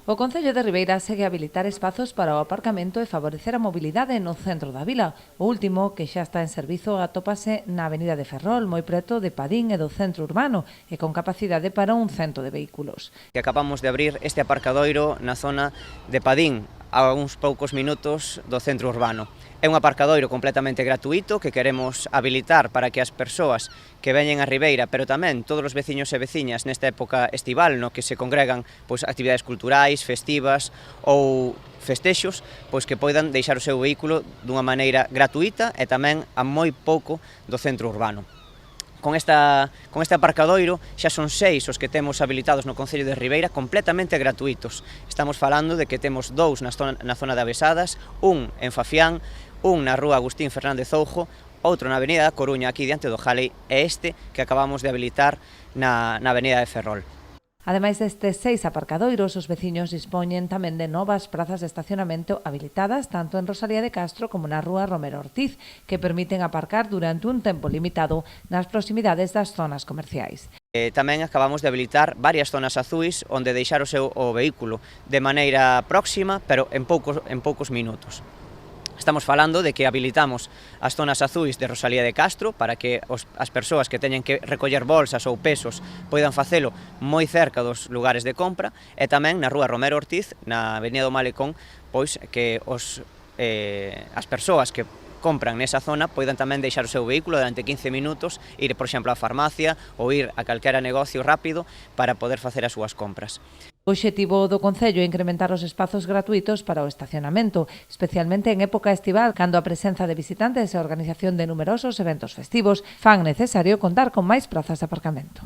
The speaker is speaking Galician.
O Concello de Ribeira segue a habilitar espazos para o aparcamento e favorecer a mobilidade no centro da vila. O último, que xa está en servizo, atópase na Avenida de Ferrol, moi preto de Padín e do centro urbano, e con capacidade para 100 de vehículos. Acabamos de abrir este aparcadoiro na zona de Padín, a uns poucos minutos do centro urbano. É un aparcadoiro completamente gratuito que queremos habilitar para que as persoas que veñen a Ribeira, pero tamén todos os veciños e veciñas nesta época estival no que se congregan actividades culturais, festivas ou festexos, que poidan deixar o seu vehículo dunha maneira gratuita e tamén a moi pouco do centro urbano. Con este aparcadoiro xa son 6 os que temos habilitados no Concello de Ribeira completamente gratuitos. Estamos falando de que temos 2 na zona de Avesadas, un en Fafián, un na rúa Agustín Fernández Oujo, outro na Avenida da Coruña, aquí diante do Jalei, e este que acabamos de habilitar na Avenida de Ferrol. Ademais destes 6 aparcadoiros, os veciños dispoñen tamén de novas prazas de estacionamento habilitadas tanto en Rosalía de Castro como na rúa Romero Ortiz, que permiten aparcar durante un tempo limitado nas proximidades das zonas comerciais. Tamén acabamos de habilitar varias zonas azuis onde deixar o vehículo de maneira próxima, pero en poucos minutos. Estamos falando de que habilitamos as zonas azuis de Rosalía de Castro para que as persoas que teñen que recoller bolsas ou pesos poidan facelo moi cerca dos lugares de compra, e tamén na rúa Romero Ortiz, na Avenida do Malecón, que as persoas que compran nesa zona poidan tamén deixar o seu vehículo durante 15 minutos, ir, por exemplo, á farmacia ou ir a calquera negocio rápido para poder facer as súas compras. O obxectivo do Concello é incrementar os espazos gratuitos para o estacionamento, especialmente en época estival, cando a presenza de visitantes e a organización de numerosos eventos festivos fan necesario contar con máis prazas de aparcamento.